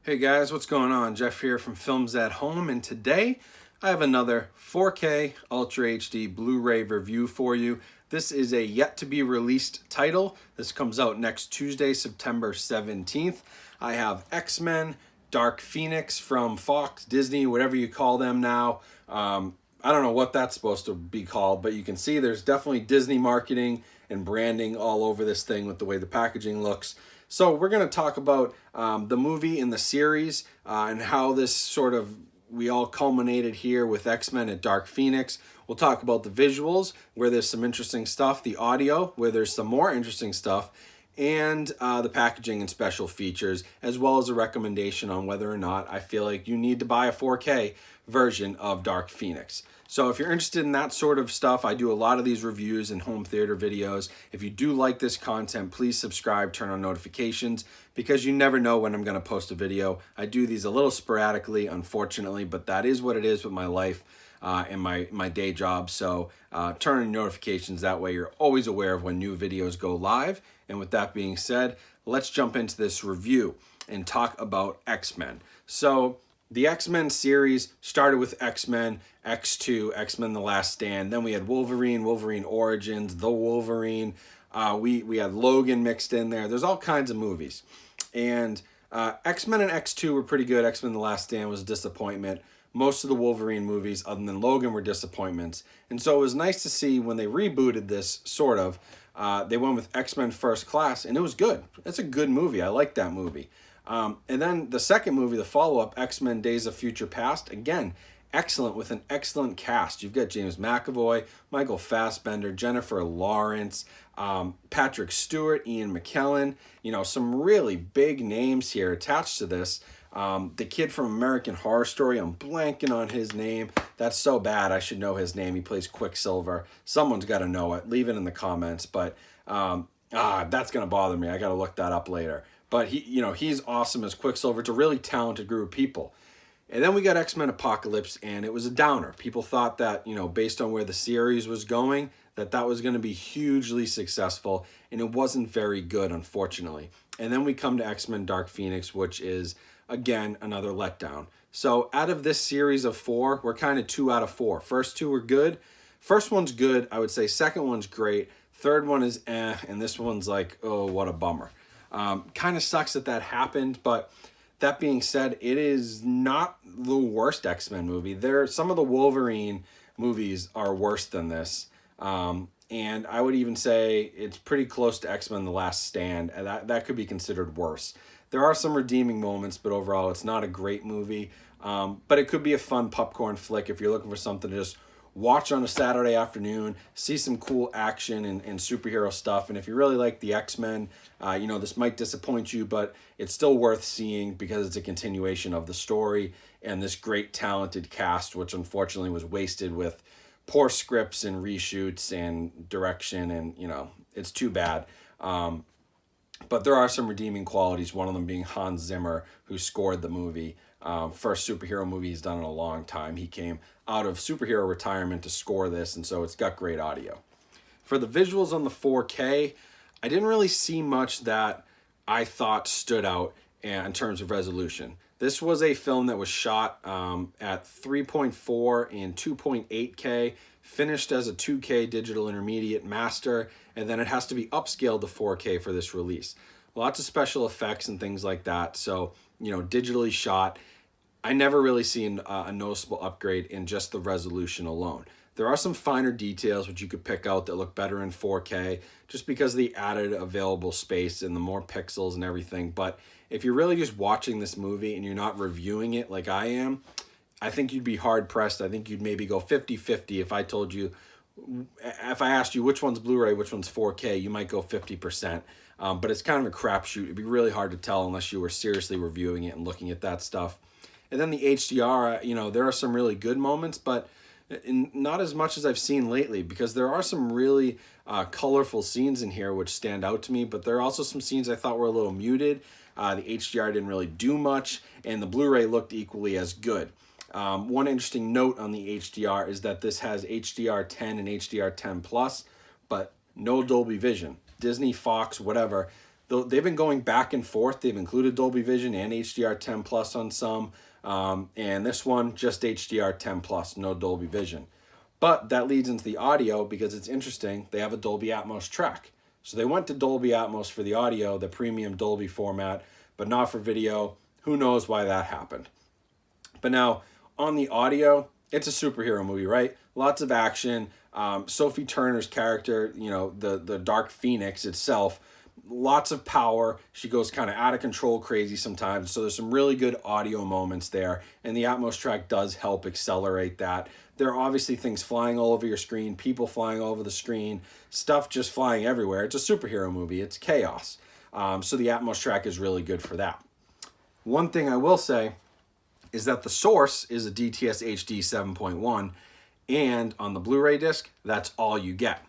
Hey guys, what's going on? Jeff here from Films at Home, and today I have another 4K Ultra HD Blu-ray review for you. This is a yet to be released title. This comes out next Tuesday, September 17th. I have X-Men, Dark Phoenix from Fox, Disney, whatever you call them now. I don't know what that's supposed to be called, but you can see there's definitely Disney marketing and branding all over this thing with the way the packaging looks. So we're going to talk about the movie and the series and how this we all culminated here with X-Men at Dark Phoenix. We'll talk about the visuals, where there's some interesting stuff, the audio, where there's some more interesting stuff, and the packaging and special features, as well as a recommendation on whether or not I feel like you need to buy a 4K version of Dark Phoenix. So if you're interested in that sort of stuff, I do a lot of these reviews and home theater videos. If you do like this content, please subscribe, turn on notifications, because you never know when I'm going to post a video. I do these a little sporadically, unfortunately, but that is what it is with my life and my day job. So turn on notifications, that way you're always aware of when new videos go live. And with that being said, let's jump into this review and talk about X-Men. So the X-Men series started with X-Men, X2, X-Men The Last Stand. Then we had Wolverine, Wolverine Origins, The Wolverine. We had Logan mixed in there. There's all kinds of movies. And X-Men and X2 were pretty good. X-Men The Last Stand was a disappointment. Most of the Wolverine movies, other than Logan, were disappointments. And so it was nice to see when they rebooted this, they went with X-Men First Class, and it was good. It's a good movie. I like that movie. And then the second movie, the follow-up, X-Men Days of Future Past, again, excellent, with an excellent cast. You've got James McAvoy, Michael Fassbender, Jennifer Lawrence, Patrick Stewart, Ian McKellen, some really big names here attached to this. The kid from American Horror Story, I'm blanking on his name. That's so bad. I should know his name. He plays Quicksilver. Someone's got to know it. Leave it in the comments. But that's going to bother me. I got to look that up later. But he's awesome as Quicksilver. It's a really talented group of people. And then we got X-Men Apocalypse, and it was a downer. People thought that, based on where the series was going, that was going to be hugely successful, and it wasn't very good, unfortunately. And then we come to X-Men Dark Phoenix, which is, again, another letdown. So out of this series of 4, we're kind of 2 out of 4. First 2 were good. First one's good, I would say. Second one's great. Third one is and this one's like, oh, what a bummer. Kind of sucks that happened, but that being said, it is not the worst X-Men movie. Some of the Wolverine movies are worse than this. And I would even say it's pretty close to X-Men The Last Stand, and that could be considered worse. There are some redeeming moments, but overall it's not a great movie. But it could be a fun popcorn flick if you're looking for something to just watch on a Saturday afternoon, see some cool action and superhero stuff. And if you really like the X-Men, this might disappoint you, but it's still worth seeing because it's a continuation of the story and this great talented cast, which unfortunately was wasted with poor scripts and reshoots and direction, and it's too bad. But there are some redeeming qualities, one of them being Hans Zimmer, who scored the movie. First superhero movie he's done in a long time. He came out of superhero retirement to score this, and so it's got great audio. For the visuals on the 4K, I didn't really see much that I thought stood out in terms of resolution. This was a film that was shot at 3.4 and 2.8K, finished as a 2K digital intermediate master, and then it has to be upscaled to 4K for this release. Lots of special effects and things like that, so digitally shot. I never really seen a noticeable upgrade in just the resolution alone. There are some finer details which you could pick out that look better in 4K just because of the added available space and the more pixels and everything. But if you're really just watching this movie and you're not reviewing it like I am, I think you'd be hard-pressed. I think you'd maybe go 50-50 if I asked you which one's Blu-ray, which one's 4K, you might go 50%. But it's kind of a crapshoot. It'd be really hard to tell unless you were seriously reviewing it and looking at that stuff. And then the HDR, there are some really good moments, but not as much as I've seen lately, because there are some really colorful scenes in here which stand out to me, but there are also some scenes I thought were a little muted. The HDR didn't really do much, and the Blu-ray looked equally as good. One interesting note on the HDR is that this has HDR10 and HDR10+, but no Dolby Vision. Disney, Fox, whatever, though they've been going back and forth. They've included Dolby Vision and HDR10 Plus on some, and this one just HDR10 Plus, no Dolby Vision. But that leads into the audio because it's interesting. They have a Dolby Atmos track. So they went to Dolby Atmos for the audio, the premium Dolby format, but not for video. Who knows why that happened? But now on the audio, it's a superhero movie, right? Lots of action. Sophie Turner's character, you know, the Dark Phoenix itself, lots of power. She goes kind of out of control, crazy sometimes. So there's some really good audio moments there. And the Atmos track does help accelerate that. There are obviously things flying all over your screen, people flying all over the screen, stuff just flying everywhere. It's a superhero movie. It's chaos. So the Atmos track is really good for that. One thing I will say is that the source is a DTS HD 7.1, and on the Blu-ray disc, that's all you get.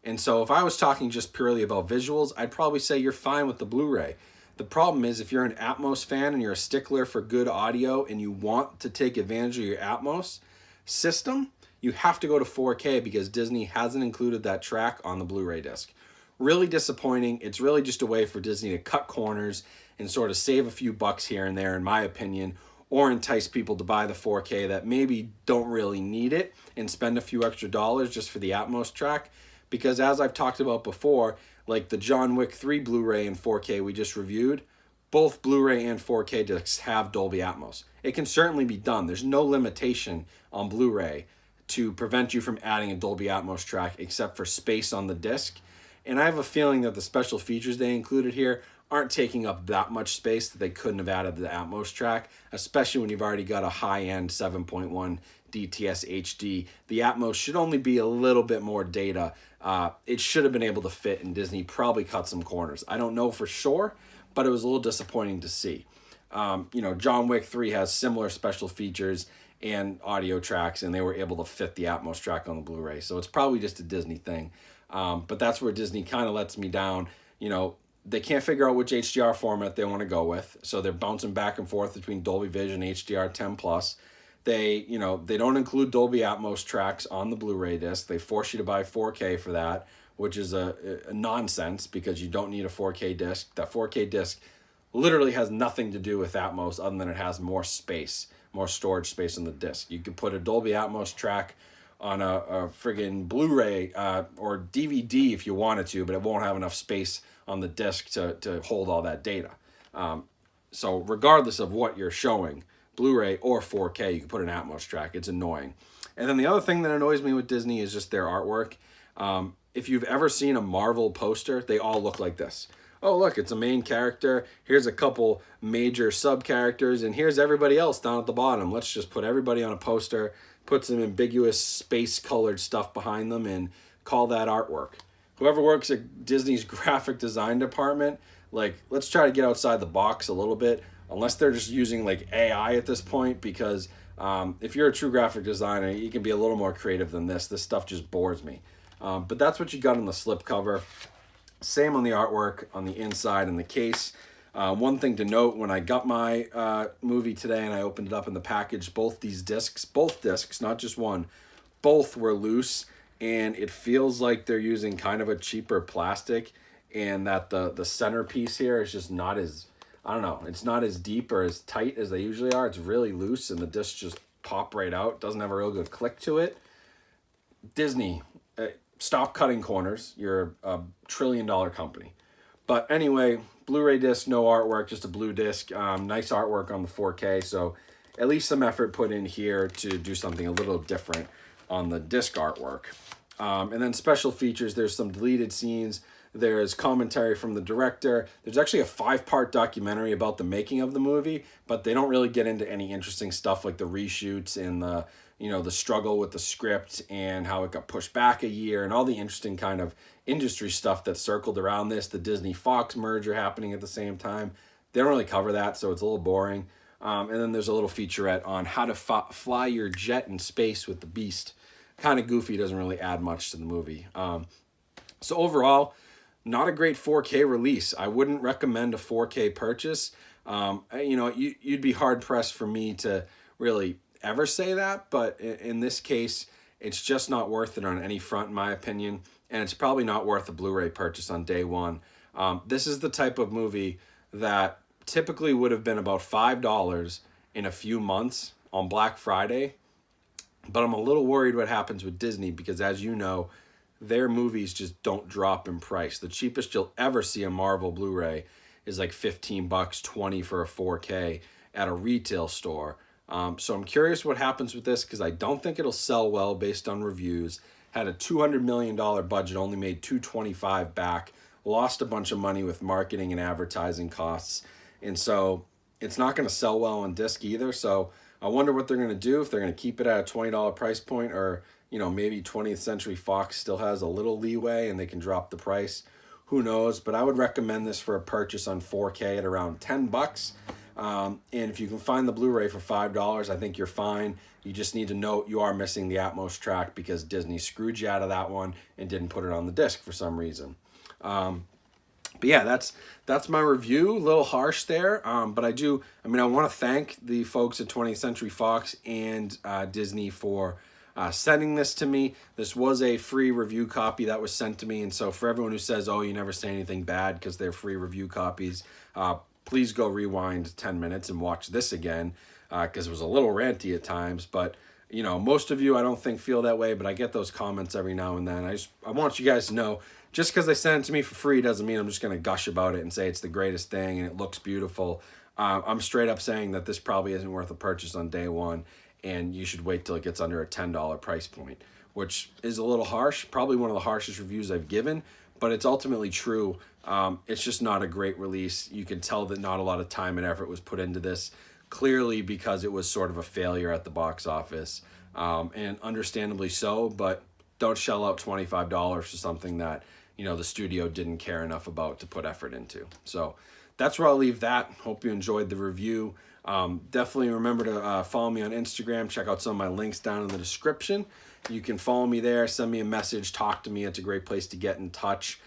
And so if I was talking just purely about visuals, I'd probably say you're fine with the Blu-ray. The problem is if you're an Atmos fan and you're a stickler for good audio and you want to take advantage of your Atmos system, you have to go to 4K because Disney hasn't included that track on the Blu-ray disc. Really disappointing. It's really just a way for Disney to cut corners and sort of save a few bucks here and there, in my opinion, or entice people to buy the 4K that maybe don't really need it and spend a few extra dollars just for the Atmos track. Because as I've talked about before, like the John Wick 3 Blu-ray and 4K we just reviewed, both Blu-ray and 4K discs have Dolby Atmos. It can certainly be done. There's no limitation on Blu-ray to prevent you from adding a Dolby Atmos track except for space on the disc. And I have a feeling that the special features they included here aren't taking up that much space that they couldn't have added the Atmos track, especially when you've already got a high-end 7.1 DTS HD. The Atmos should only be a little bit more data. It should have been able to fit, and Disney probably cut some corners. I don't know for sure, but it was a little disappointing to see. You know, John Wick 3 has similar special features and audio tracks, and they were able to fit the Atmos track on the Blu-ray. So it's probably just a Disney thing. But that's where Disney kind of lets me down. You know, they can't figure out which HDR format they want to go with. So they're bouncing back and forth between Dolby Vision, HDR10 Plus. They don't include Dolby Atmos tracks on the Blu-ray disc. They force you to buy 4K for that, which is a nonsense because you don't need a 4K disc. That 4K disc literally has nothing to do with Atmos other than it has more space, more storage space on the disc. You could put a Dolby Atmos track on a friggin' Blu-ray or DVD if you wanted to, but it won't have enough space on the disc to hold all that data. So regardless of what you're showing, Blu-ray or 4K, you can put an Atmos track. It's annoying. And then the other thing that annoys me with Disney is just their artwork. If you've ever seen a Marvel poster, they all look like this. Oh, look, it's a main character. Here's a couple major sub-characters, and here's everybody else down at the bottom. Let's just put everybody on a poster, put some ambiguous space-colored stuff behind them, and call that artwork. Whoever works at Disney's graphic design department, like, let's try to get outside the box a little bit, unless they're just using, like, AI at this point, because if you're a true graphic designer, you can be a little more creative than this. This stuff just bores me. But that's what you got on the slipcover. Same on the artwork, on the inside and the case. One thing to note, when I got my movie today and I opened it up in the package, both discs, not just one, both were loose, and it feels like they're using kind of a cheaper plastic, and that the centerpiece here is just not as, I don't know, it's not as deep or as tight as they usually are. It's really loose, and the discs just pop right out. Doesn't have a real good click to it. Disney, stop cutting corners. You're a $1 trillion company. But anyway, Blu-ray disc, no artwork, just a blue disc. Nice artwork on the 4K, so at least some effort put in here to do something a little different on the disc artwork. And then special features, there's some deleted scenes. There's commentary from the director. There's actually a 5-part documentary about the making of the movie, but they don't really get into any interesting stuff like the reshoots and the struggle with the script and how it got pushed back a year and all the interesting kind of industry stuff that circled around this, the Disney-Fox merger happening at the same time. They don't really cover that, so it's a little boring. And then there's a little featurette on how to fly your jet in space with the Beast. Kind of goofy, doesn't really add much to the movie. So overall, not a great 4K release. I wouldn't recommend a 4K purchase. You'd be hard-pressed for me to really ever say that, but in this case, it's just not worth it on any front, in my opinion, and it's probably not worth a Blu-ray purchase on day one. This is the type of movie that typically would have been about $5 in a few months on Black Friday. But I'm a little worried what happens with Disney because, as you know, their movies just don't drop in price. The cheapest you'll ever see a Marvel Blu-ray is like $15, $20 for a 4K at a retail store. So I'm curious what happens with this because I don't think it'll sell well based on reviews. Had a $200 million budget, only made $225 back, lost a bunch of money with marketing and advertising costs. And so it's not going to sell well on disc either. So I wonder what they're going to do, if they're going to keep it at a $20 price point, or, you know, maybe 20th Century Fox still has a little leeway and they can drop the price. Who knows? But I would recommend this for a purchase on 4K at around $10. And if you can find the Blu-ray for $5, I think you're fine. You just need to note you are missing the Atmos track because Disney screwed you out of that one and didn't put it on the disc for some reason. But yeah, that's my review. A little harsh there, but I want to thank the folks at 20th Century Fox and Disney for sending this to me. This was a free review copy that was sent to me, and so for everyone who says, oh, you never say anything bad because they're free review copies, please go rewind 10 minutes and watch this again because it was a little ranty at times, but you know, most of you I don't think feel that way, but I get those comments every now and then. I want you guys to know, just because they send it to me for free doesn't mean I'm just going to gush about it and say it's the greatest thing and it looks beautiful. I'm straight up saying that this probably isn't worth a purchase on day one, and you should wait till it gets under a $10 price point, which is a little harsh, probably one of the harshest reviews I've given, but it's ultimately true. It's just not a great release. You can tell that not a lot of time and effort was put into this, clearly because it was sort of a failure at the box office, and understandably so, but don't shell out $25 for something that, you know, the studio didn't care enough about to put effort into. So that's where I'll leave that. Hope you enjoyed the review. Definitely remember to follow me on Instagram. Check out some of my links down in the description. You can follow me there, send me a message, talk to me. It's a great place to get in touch.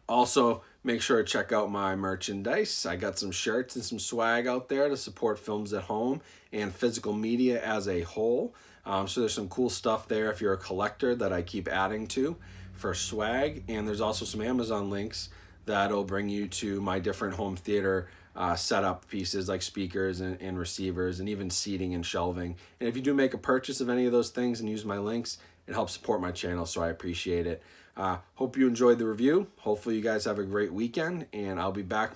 Also, make sure to check out my merchandise. I got some shirts and some swag out there to support Films at Home and physical media as a whole. So there's some cool stuff there if you're a collector that I keep adding to for swag. And there's also some Amazon links that'll bring you to my different home theater setup pieces like speakers and receivers and even seating and shelving. And if you do make a purchase of any of those things and use my links, it helps support my channel, so I appreciate it. Hope you enjoyed the review. Hopefully you guys have a great weekend, and I'll be back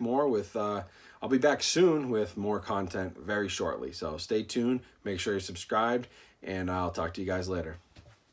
soon with more content very shortly. So stay tuned, make sure you're subscribed, and I'll talk to you guys later.